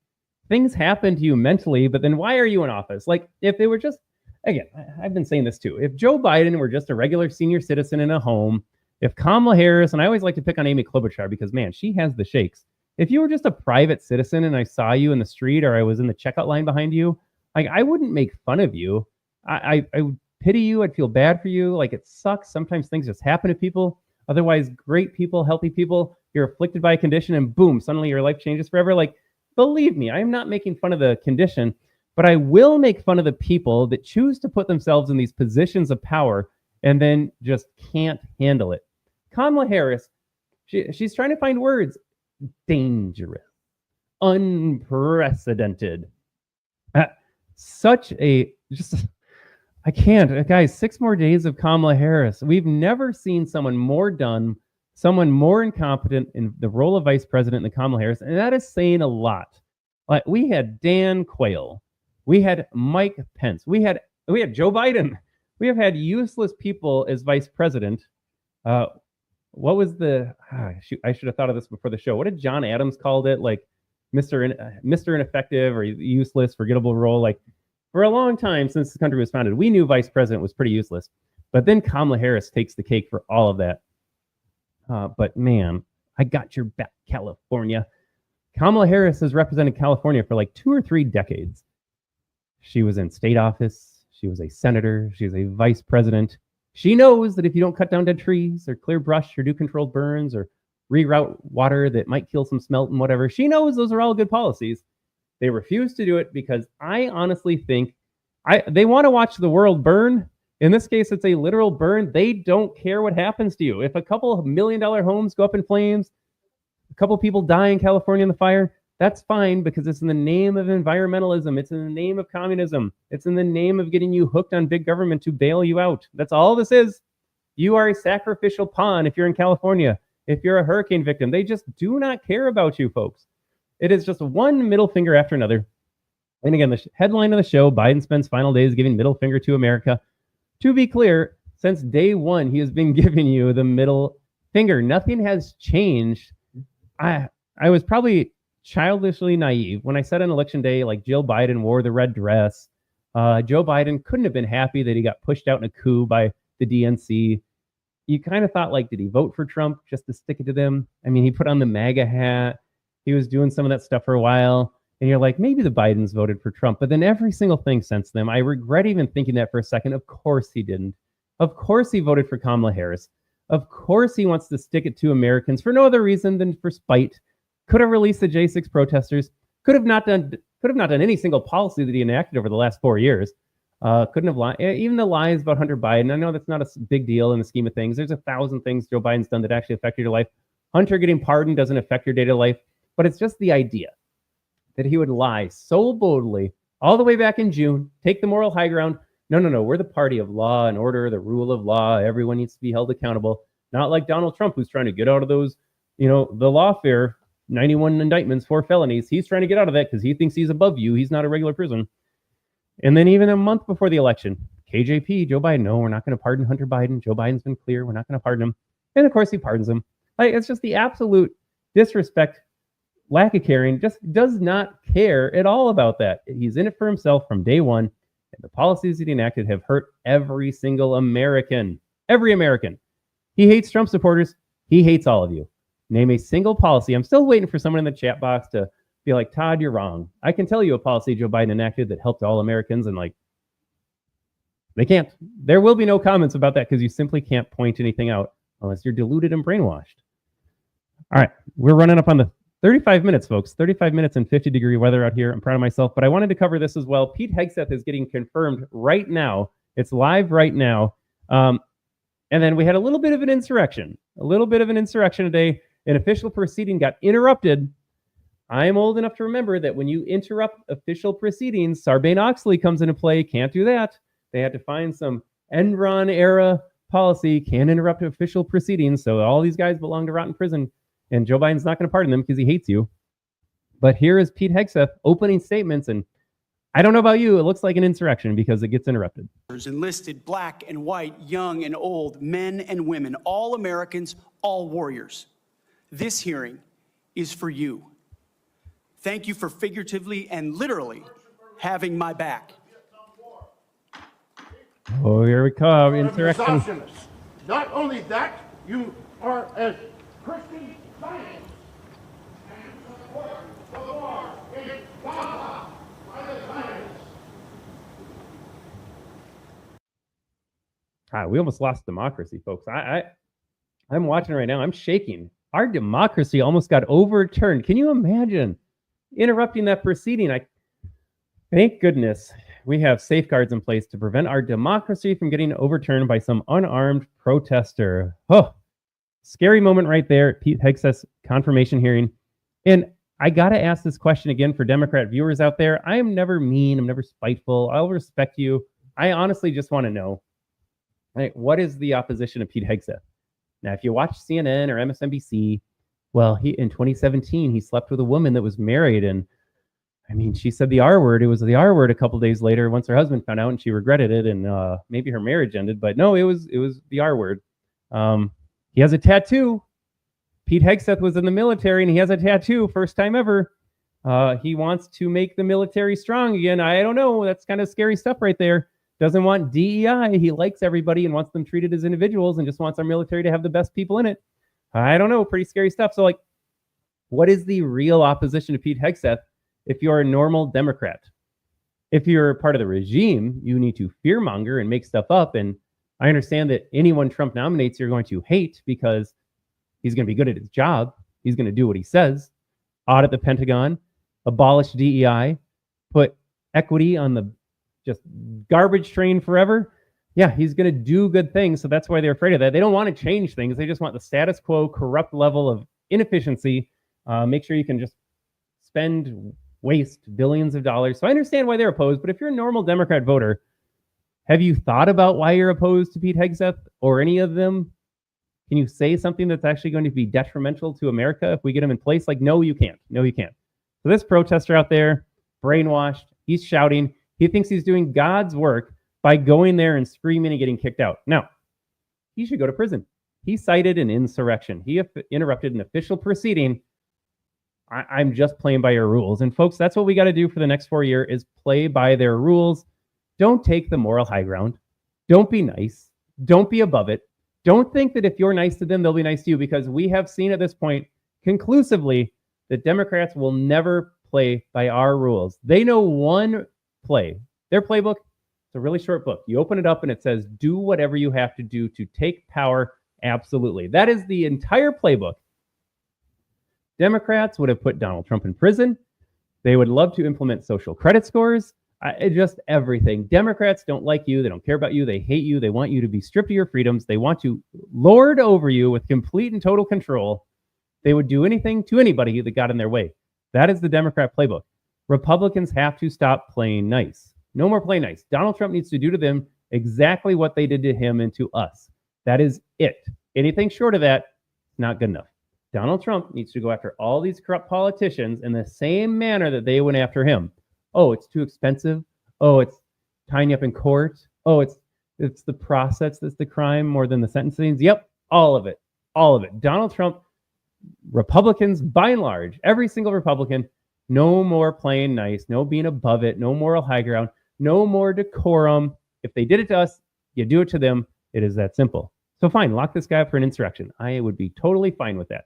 things happen to you mentally, but then why are you in office? Like, if they were just, again, I've been saying this too. If Joe Biden were just a regular senior citizen in a home, if Kamala Harris, and I always like to pick on Amy Klobuchar because, man, she has the shakes. If you were just a private citizen and I saw you in the street or I was in the checkout line behind you, like, I wouldn't make fun of you. I would pity you. I'd feel bad for you. Like, it sucks. Sometimes things just happen to people. Otherwise, great people, healthy people, you're afflicted by a condition and boom, suddenly your life changes forever. Like, believe me, I'm not making fun of the condition, but I will make fun of the people that choose to put themselves in these positions of power and then just can't handle it. Kamala Harris, she's trying to find words. Dangerous, unprecedented. I can't. Guys, 6 more days of Kamala Harris. We've never seen someone more done, someone more incompetent in the role of vice president than Kamala Harris, and that is saying a lot. Like, we had Dan Quayle, we had Mike Pence, we had Joe Biden. We have had useless people as vice president. What was the? Shoot, I should have thought of this before the show. What did John Adams called it? Like Mr. Ineffective or useless, forgettable role. Like, for a long time since the country was founded, we knew vice president was pretty useless. But then Kamala Harris takes the cake for all of that. But man, I got your back, California. Kamala Harris has represented California for like 2 or 3 decades. She was in state office. She was a senator. She was a vice president. She knows that if you don't cut down dead trees or clear brush or do controlled burns or reroute water that might kill some smelt and whatever, she knows those are all good policies. They refuse to do it because I honestly think they want to watch the world burn. In this case, it's a literal burn. They don't care what happens to you. If a couple of $1 million homes go up in flames, a couple of people die in California in the fire, that's fine because it's in the name of environmentalism. It's in the name of communism. It's in the name of getting you hooked on big government to bail you out. That's all this is. You are a sacrificial pawn if you're in California. If you're a hurricane victim, they just do not care about you, folks. It is just one middle finger after another. And again, the headline of the show, Biden spends final days giving middle finger to America. To be clear, since day one, he has been giving you the middle finger. Nothing has changed. I was probably childishly naive when I said on election day, like, Jill Biden wore the red dress. Joe Biden couldn't have been happy that he got pushed out in a coup by the DNC. You kind of thought, like, did he vote for Trump just to stick it to them? I mean, he put on the MAGA hat. He was doing some of that stuff for a while. And you're like, maybe the Bidens voted for Trump. But then every single thing since then, I regret even thinking that for a second. Of course he didn't. Of course he voted for Kamala Harris. Of course he wants to stick it to Americans for no other reason than for spite. Could have released the J6 protesters. Could have not done any single policy that he enacted over the last 4 years. Couldn't have lied. Even the lies about Hunter Biden. I know that's not a big deal in the scheme of things. There's 1,000 things Joe Biden's done that actually affected your life. Hunter getting pardoned doesn't affect your day-to-day life. But it's just the idea that he would lie so boldly all the way back in June, take the moral high ground, No, we're the party of law and order, the rule of law. Everyone needs to be held accountable. Not like Donald Trump, who's trying to get out of those, the lawfare, 91 indictments, 4 felonies. He's trying to get out of that because he thinks he's above you. He's not a regular prison. And then even a month before the election, KJP, Joe Biden, no, we're not going to pardon Hunter Biden. Joe Biden's been clear. We're not going to pardon him. And of course, he pardons him. Like, it's just the absolute disrespect, lack of caring, just does not care at all about that. He's in it for himself from day one. And the policies that he enacted have hurt every single American. Every American. He hates Trump supporters. He hates all of you. Name a single policy. I'm still waiting for someone in the chat box to be like, Todd, you're wrong. I can tell you a policy Joe Biden enacted that helped all Americans, and they can't. There will be no comments about that because you simply can't point anything out unless you're deluded and brainwashed. All right, we're running up on the 35 minutes, folks. 35 minutes and 50-degree weather out here. I'm proud of myself, but I wanted to cover this as well. Pete Hegseth is getting confirmed right now. It's live right now. And then we had a little bit of an insurrection. Today. An official proceeding got interrupted. I'm old enough to remember that when you interrupt official proceedings, Sarbanes-Oxley comes into play. Can't do that. They had to find some Enron-era policy. Can't interrupt official proceedings. So all these guys belong to rotten prison. And Joe Biden's not going to pardon them because he hates you. But here is Pete Hegseth opening statements. And I don't know about you, it looks like an insurrection because it gets interrupted. Enlisted, black and white, young and old, men and women, all Americans, all warriors. This hearing is for you. Thank you for figuratively and literally having my back. Oh, here we come. Insurrection. Not only that, you are as Christian Zionists and support the war in Gaza by the Zionists. We almost lost democracy, folks. I'm watching right now. I'm shaking. Our democracy almost got overturned. Can you imagine interrupting that proceeding? Thank goodness we have safeguards in place to prevent our democracy from getting overturned by some unarmed protester. Oh, scary moment right there at Pete Hegseth's confirmation hearing. And I got to ask this question again for Democrat viewers out there. I am never mean. I'm never spiteful. I'll respect you. I honestly just want to know, what is the opposition of Pete Hegseth? Now, if you watch CNN or MSNBC, well, in 2017, he slept with a woman that was married. And I mean, she said the R word. It was the R word a couple of days later once her husband found out and she regretted it. And maybe her marriage ended. But no, it was the R word. He has a tattoo. Pete Hegseth was in the military and he has a tattoo. First time ever. He wants to make the military strong again. I don't know. That's kind of scary stuff right there. Doesn't want DEI. He likes everybody and wants them treated as individuals and just wants our military to have the best people in it. I don't know. Pretty scary stuff. So, what is the real opposition to Pete Hegseth if you're a normal Democrat? If you're part of the regime, you need to fearmonger and make stuff up. And I understand that anyone Trump nominates, you're going to hate because he's going to be good at his job. He's going to do what he says. Audit the Pentagon, abolish DEI, put equity on the just garbage train forever. Yeah, he's going to do good things. So that's why they're afraid of that. They don't want to change things. They just want the status quo, corrupt level of inefficiency. Make sure you can just waste billions of dollars. So I understand why they're opposed. But if you're a normal Democrat voter, have you thought about why you're opposed to Pete Hegseth or any of them? Can you say something that's actually going to be detrimental to America if we get him in place? No, you can't. No, you can't. So this protester out there, brainwashed, he's shouting. He thinks he's doing God's work by going there and screaming and getting kicked out. Now, he should go to prison. He cited an insurrection. He interrupted an official proceeding. I'm just playing by your rules. And folks, that's what we got to do for the next 4 years is play by their rules. Don't take the moral high ground. Don't be nice. Don't be above it. Don't think that if you're nice to them, they'll be nice to you, because we have seen at this point conclusively that Democrats will never play by our rules. They know one play. Their playbook, it's a really short book. You open it up and it says, do whatever you have to do to take power. Absolutely. That is the entire playbook. Democrats would have put Donald Trump in prison. They would love to implement social credit scores. Just everything. Democrats don't like you. They don't care about you. They hate you. They want you to be stripped of your freedoms. They want to lord over you with complete and total control. They would do anything to anybody that got in their way. That is the Democrat playbook. Republicans have to stop playing nice. No more play nice. Donald Trump needs to do to them exactly what they did to him and to us. That is it. Anything short of that, not good enough. Donald Trump needs to go after all these corrupt politicians in the same manner that they went after him. Oh, it's too expensive. Oh, it's tying you up in court. Oh, it's the process that's the crime more than the sentencing. Yep, all of it. All of it. Donald Trump, Republicans, by and large, every single Republican, no more playing nice, no being above it, no moral high ground, no more decorum. If they did it to us, you do it to them. It is that simple. So fine, lock this guy up for an insurrection. I would be totally fine with that.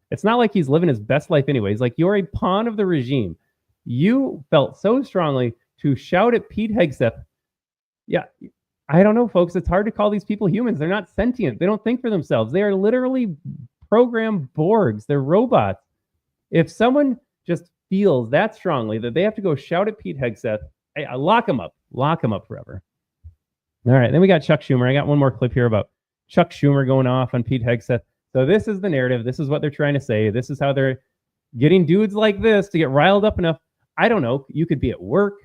It's not like he's living his best life anyways. Like, you're a pawn of the regime. You felt so strongly to shout at Pete Hegseth. Yeah, I don't know, folks. It's hard to call these people humans. They're not sentient. They don't think for themselves. They are literally programmed Borgs. They're robots. If someone just feels that strongly that they have to go shout at Pete Hegseth, hey, lock him up. Lock him up forever. All right, then we got Chuck Schumer. I got one more clip here about Chuck Schumer going off on Pete Hegseth. So this is the narrative. This is what they're trying to say. This is how they're getting dudes like this to get riled up enough. I don't know. You could be at work.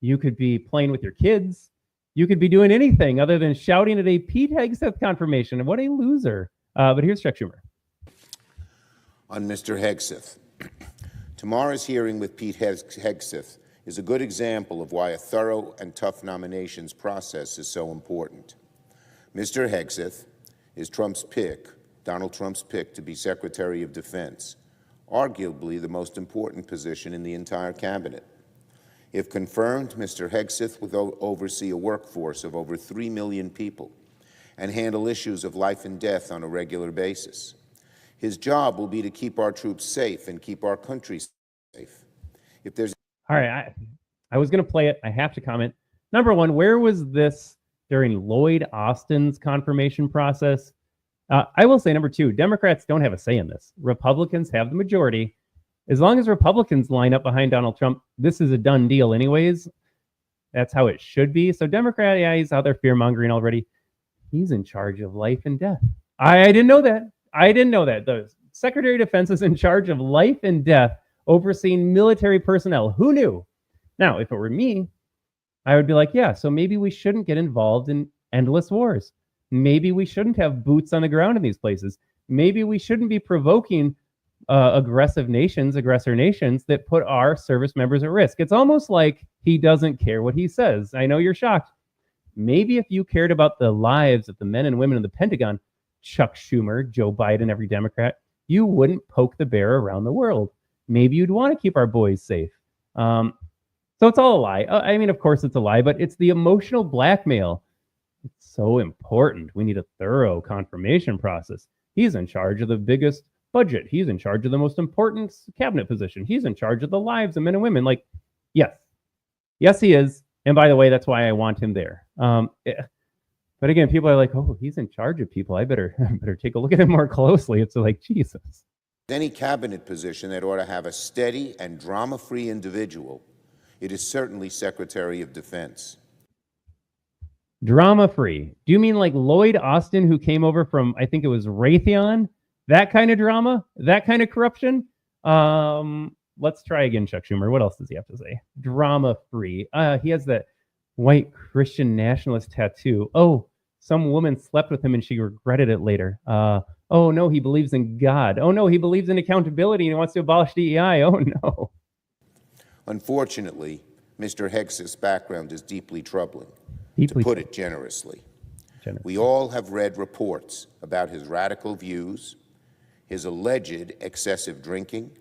You could be playing with your kids. You could be doing anything other than shouting at a Pete Hegseth confirmation. And what a loser. But here's Chuck Schumer. On Mr. Hegseth. Tomorrow's hearing with Pete Hegseth is a good example of why a thorough and tough nominations process is so important. Mr. Hegseth is Donald Trump's pick to be Secretary of Defense, arguably the most important position in the entire cabinet. If confirmed, Mr. Hegseth will oversee a workforce of over 3 million people and handle issues of life and death on a regular basis. His job will be to keep our troops safe and keep our country safe. If there's All right, I was going to play it. I have to comment. Number one, where was this during Lloyd Austin's confirmation process? I will say, number two, Democrats don't have a say in this. Republicans have the majority. As long as Republicans line up behind Donald Trump, this is a done deal anyways. That's how it should be. So Democrat, yeah, he's out there fear-mongering already. He's in charge of life and death. I didn't know that. The Secretary of Defense is in charge of life and death, overseeing military personnel. Who knew? Now, if it were me, I would be like, yeah, so maybe we shouldn't get involved in endless wars. Maybe we shouldn't have boots on the ground in these places. Maybe we shouldn't be provoking aggressor nations that put our service members at risk. It's almost like he doesn't care what he says. I know you're shocked. Maybe if you cared about the lives of the men and women in the Pentagon, Chuck Schumer, Joe Biden, every Democrat, you wouldn't poke the bear around the world. Maybe you'd want to keep our boys safe. So it's all a lie. I mean, of course it's a lie, but it's the emotional blackmail. It's so important. We need a thorough confirmation process. He's in charge of the biggest budget. He's in charge of the most important cabinet position. He's in charge of the lives of men and women. Like, yes, he is. And by the way, that's why I want him there. But again, people are like, oh, he's in charge of people. I better take a look at him more closely. It's like, Jesus. any cabinet position that ought to have a steady and drama-free individual, it is certainly Secretary of Defense. Drama-free. Do you mean like Lloyd Austin, who came over from, I think it was Raytheon? That kind of drama? That kind of corruption? Let's try again, Chuck Schumer. What else does he have to say? Drama-free. He has that white Christian nationalist tattoo. Oh, some woman slept with him and she regretted it later. Oh, no, he believes in God. Oh, no, he believes in accountability and he wants to abolish DEI. Oh, no. Unfortunately, Mr. Hegseth's background is deeply troubling, to put it generously. We all have read reports about his radical views, his alleged excessive drinking,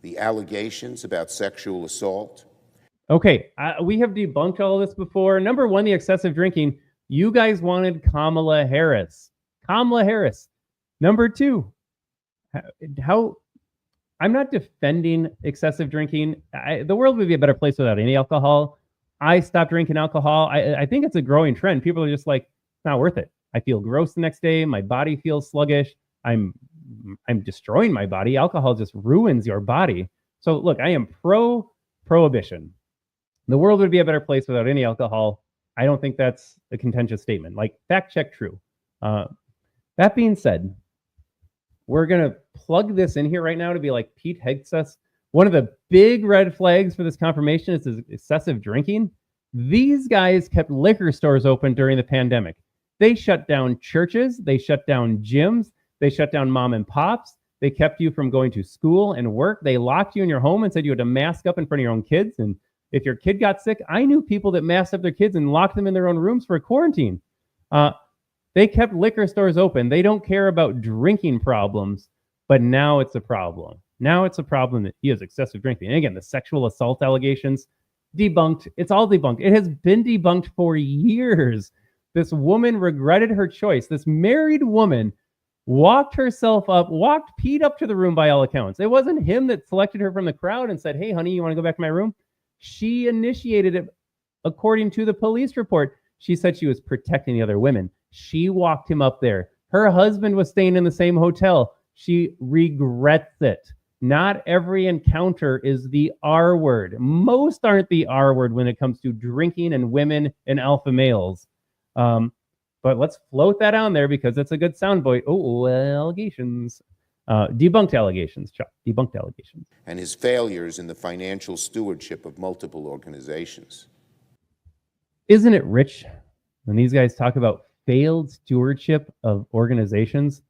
the allegations about sexual assault. Okay, we have debunked all of this before. Number one, the excessive drinking. You guys wanted Kamala Harris. Kamala Harris. Number two, how I'm not defending excessive drinking. The world would be a better place without any alcohol. I stopped drinking alcohol. I think it's a growing trend. People are just like, it's not worth it. I feel gross the next day. My body feels sluggish. I'm destroying my body. Alcohol just ruins your body. So look, I am pro-prohibition. The world would be a better place without any alcohol. I don't think that's a contentious statement. Like, fact check true. That being said, we're going to plug this in here right now to be like Pete Hegseth. One of the big red flags for this confirmation is his excessive drinking. These guys kept liquor stores open during the pandemic. They shut down churches, they shut down gyms, they shut down mom and pops. They kept you from going to school and work. They locked you in your home and said you had to mask up in front of your own kids. And if your kid got sick, I knew people that masked up their kids and locked them in their own rooms for quarantine. They kept liquor stores open. They don't care about drinking problems, but now it's a problem. Now it's a problem that he has excessive drinking. And again, the sexual assault allegations, debunked. It's all debunked. It has been debunked for years. This woman regretted her choice. This married woman walked peed up to the room by all accounts. It wasn't him that selected her from the crowd and said, hey, honey, you want to go back to my room? She initiated it according to the police report. She said she was protecting the other women. She walked him up there. Her husband was staying in the same hotel. She regrets it. Not every encounter is the R word. Most aren't the R word when it comes to drinking and women and alpha males. But let's float that on there because it's a good soundbite. Oh, allegations. Debunked allegations, Chuck. Debunked allegations. And his failures in the financial stewardship of multiple organizations. Isn't it rich when these guys talk about failed stewardship of organizations?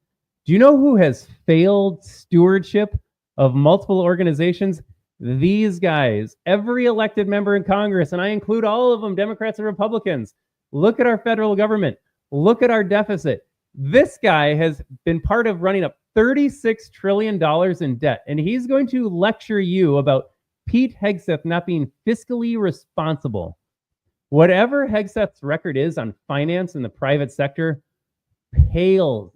Do you know who has failed stewardship of multiple organizations? These guys. Every elected member in Congress, and I include all of them, Democrats and Republicans. Look at our federal government. Look at our deficit. This guy has been part of running up $36 trillion in debt, and he's going to lecture you about Pete Hegseth not being fiscally responsible. Whatever Hegseth's record is on finance in the private sector, pales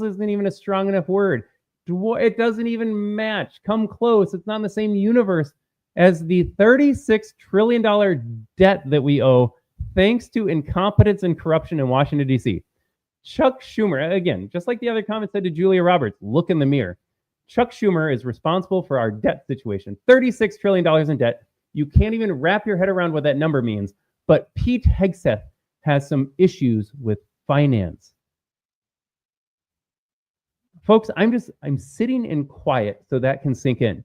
isn't even a strong enough word. It doesn't even match. Come close. It's not in the same universe as the $36 trillion debt that we owe thanks to incompetence and corruption in Washington, D.C. Chuck Schumer, again, just like the other comment said to Julia Roberts, look in the mirror. Chuck Schumer is responsible for our debt situation. $36 trillion in debt. You can't even wrap your head around what that number means. But Pete Hegseth has some issues with finance. Folks, I'm sitting in quiet so that can sink in.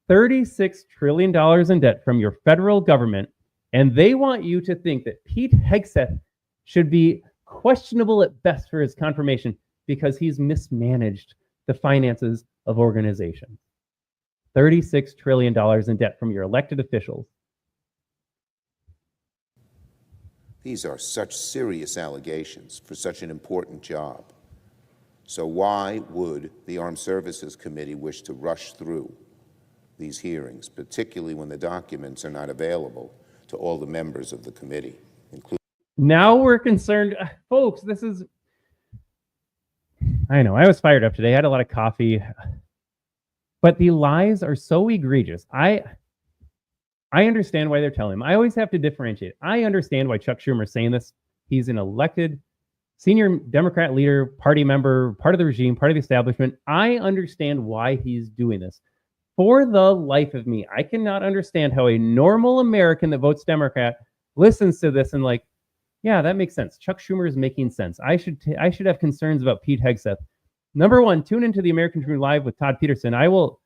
$36 trillion in debt from your federal government, and they want you to think that Pete Hegseth should be questionable at best for his confirmation because he's mismanaged the finances of organizations. $36 trillion in debt from your elected officials. These are such serious allegations for such an important job. So why would the Armed Services Committee wish to rush through these hearings, particularly when the documents are not available to all the members of the committee, including... Now we're concerned. Folks, I know, I was fired up today. I had a lot of coffee. But the lies are so egregious. I understand why they're telling him. I always have to differentiate. I understand why Chuck Schumer is saying this. He's an elected senior Democrat leader, party member, part of the regime, part of the establishment. I understand why he's doing this. For the life of me, I cannot understand how a normal American that votes Democrat listens to this and like, yeah, that makes sense. Chuck Schumer is making sense. I should have concerns about Pete Hegseth. Number one, tune into the American Tribune Live with Todd Peterson. I will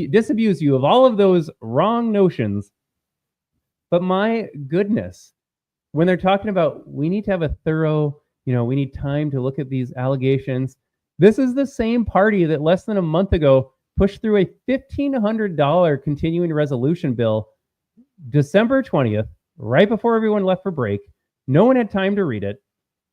disabuse you of all of those wrong notions. But my goodness, when they're talking about we need to have a thorough, we need time to look at these allegations. This is the same party that less than a month ago pushed through a $1,500 continuing resolution bill December 20th, right before everyone left for break. No one had time to read it.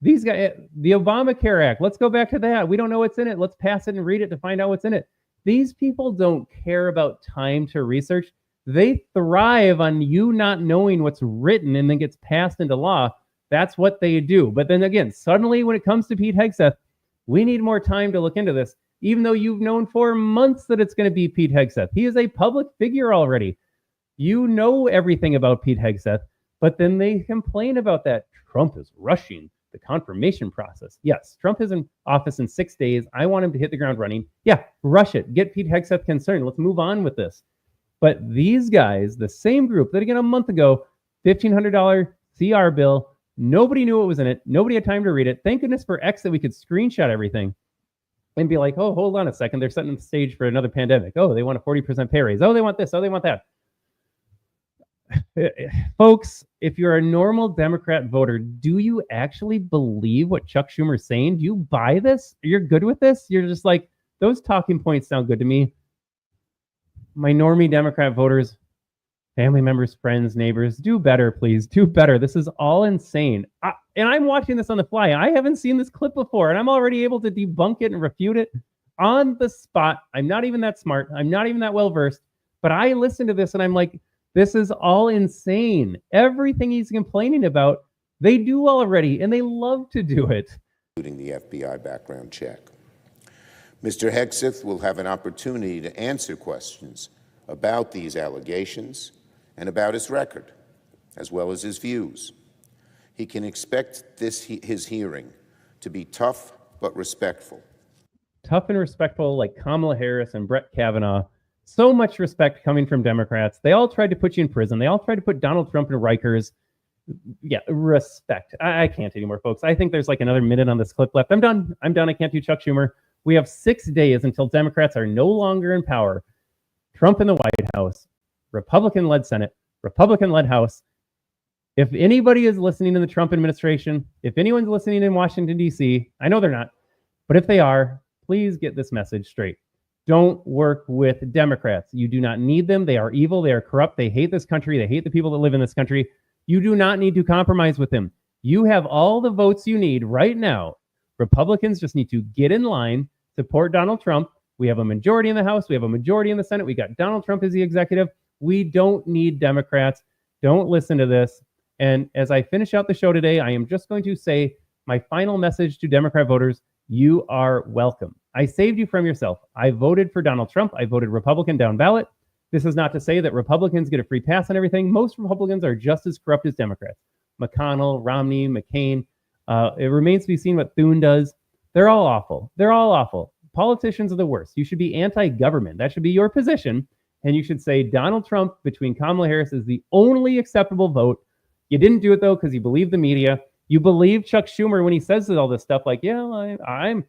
These guys, the Obamacare Act, let's go back to that. We don't know what's in it. Let's pass it and read it to find out what's in it. These people don't care about time to research. They thrive on you not knowing what's written and then gets passed into law. That's what they do. But then again, suddenly when it comes to Pete Hegseth, we need more time to look into this, even though you've known for months that it's going to be Pete Hegseth. He is a public figure already. You know everything about Pete Hegseth, but then they complain about that. Trump is rushing the confirmation process. Yes, Trump is in office in 6 days. I want him to hit the ground running. Yeah, rush it. Get Pete Hegseth concerned. Let's move on with this. But these guys, the same group that again a month ago, $1,500 CR bill, nobody knew what was in it. Nobody had time to read it. Thank goodness for X that we could screenshot everything and be like, oh, hold on a second. They're setting the stage for another pandemic. Oh, they want a 40% pay raise. Oh, they want this. Oh, they want that. Folks, if you're a normal Democrat voter, do you actually believe what Chuck Schumer's saying? Do you buy this? You're good with this? You're just like, those talking points sound good to me. My normie Democrat voters, family members, friends, neighbors, do better, please. Do better. This is all insane. And I'm watching this on the fly. I haven't seen this clip before, and I'm already able to debunk it and refute it on the spot. I'm not even that smart. I'm not even that well-versed. But I listen to this, and I'm like, this is all insane. Everything he's complaining about, they do already, and they love to do it. Including the FBI background check. Mr. Hegseth will have an opportunity to answer questions about these allegations and about his record, as well as his views. He can expect his hearing to be tough but respectful. Tough and respectful, like Kamala Harris and Brett Kavanaugh. So much respect coming from Democrats. They all tried to put you in prison. They all tried to put Donald Trump in Rikers. Yeah, respect. I can't anymore, folks. I think there's like another minute on this clip left. I'm done. I can't do Chuck Schumer. We have 6 days until Democrats are no longer in power. Trump in the White House, Republican-led Senate, Republican-led House. If anybody is listening in the Trump administration, if anyone's listening in Washington, D.C., I know they're not, but if they are, please get this message straight. Don't work with Democrats. You do not need them. They are evil. They are corrupt. They hate this country. They hate the people that live in this country. You do not need to compromise with them. You have all the votes you need right now. Republicans just need to get in line, support Donald Trump. We have a majority in the House. We have a majority in the Senate. We got Donald Trump as the executive. We don't need Democrats. Don't listen to this. And as I finish out the show today, I am just going to say my final message to Democrat voters. You are welcome. I saved you from yourself. I voted for Donald Trump. I voted Republican down ballot. This is not to say that Republicans get a free pass on everything. Most Republicans are just as corrupt as Democrats. McConnell, Romney, McCain. It remains to be seen what Thune does. They're all awful. They're all awful. Politicians are the worst. You should be anti-government. That should be your position. And you should say Donald Trump between Kamala Harris is the only acceptable vote. You didn't do it, though, because you believe the media. You believe Chuck Schumer when he says all this stuff like, yeah, I'm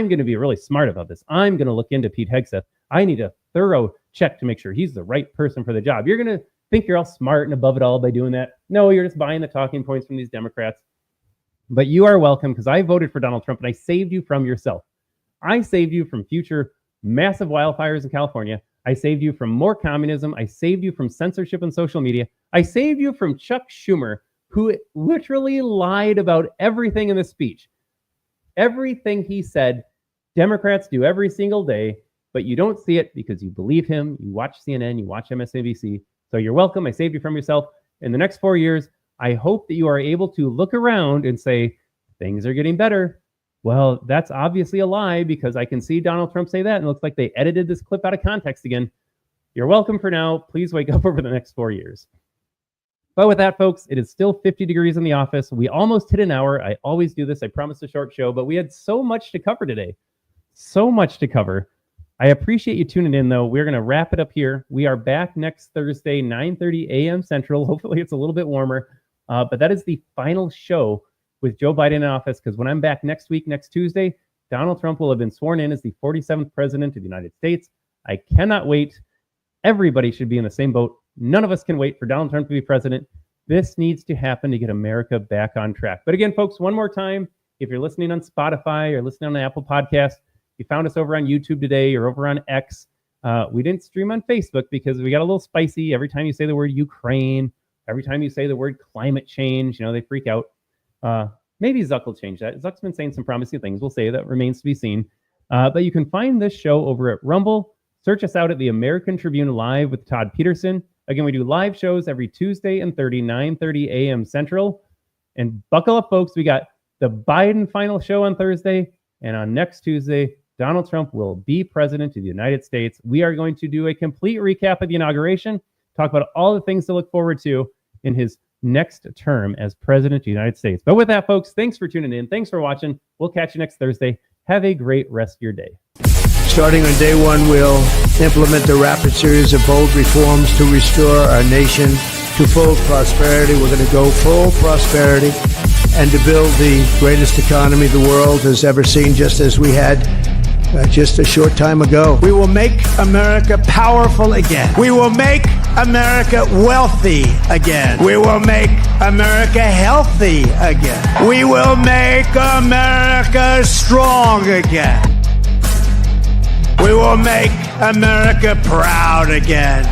going to be really smart about this. I'm going to look into Pete Hegseth. I need a thorough check to make sure he's the right person for the job. You're going to think you're all smart and above it all by doing that. No, you're just buying the talking points from these Democrats. But you are welcome because I voted for Donald Trump and I saved you from yourself. I saved you from future massive wildfires in California. I saved you from more communism. I saved you from censorship on social media. I saved you from Chuck Schumer, who literally lied about everything in the speech. Everything he said, Democrats do every single day, but you don't see it because you believe him. You watch CNN, you watch MSNBC. So you're welcome. I saved you from yourself. In the next 4 years, I hope that you are able to look around and say, things are getting better. Well, that's obviously a lie because I can see Donald Trump say that and it looks like they edited this clip out of context again. You're welcome for now. Please wake up over the next 4 years. But with that, folks, it is still 50 degrees in the office. We almost hit an hour. I always do this. I promise a short show, but we had so much to cover today. So much to cover. I appreciate you tuning in, though. We're going to wrap it up here. We are back next Thursday, 9:30 a.m. Central. Hopefully it's a little bit warmer. But that is the final show with Joe Biden in office, because when I'm back next week, next Tuesday, Donald Trump will have been sworn in as the 47th president of the United States. I cannot wait. Everybody should be in the same boat. None of us can wait for Donald Trump to be president. This needs to happen to get America back on track. But again, folks, one more time, if you're listening on Spotify or listening on the Apple Podcast, you found us over on YouTube today or over on X. We didn't stream on Facebook because we got a little spicy. Every time you say the word Ukraine, every time you say the word climate change, they freak out. Maybe Zuck will change that. Zuck's been saying some promising things. We'll say that remains to be seen. But you can find this show over at Rumble. Search us out at the American Tribune Live with Todd Peterson. Again, we do live shows every Tuesday and 9:30 a.m. Central. And buckle up, folks. We got the Biden final show on Thursday. And on next Tuesday, Donald Trump will be president of the United States. We are going to do a complete recap of the inauguration, talk about all the things to look forward to in his next term as president of the United States. But with that, folks, thanks for tuning in. Thanks for watching. We'll catch you next Thursday. Have a great rest of your day. Starting on day one, we'll implement a rapid series of bold reforms to restore our nation to full prosperity. We're going to go full prosperity and to build the greatest economy the world has ever seen, just as we had just a short time ago. We will make America powerful again. We will make America wealthy again. We will make America healthy again. We will make America strong again. We will make America proud again.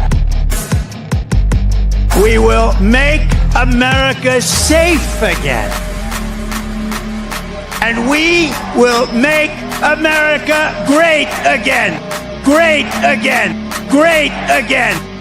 We will make America safe again. And we will make America great again. Great again. Great again.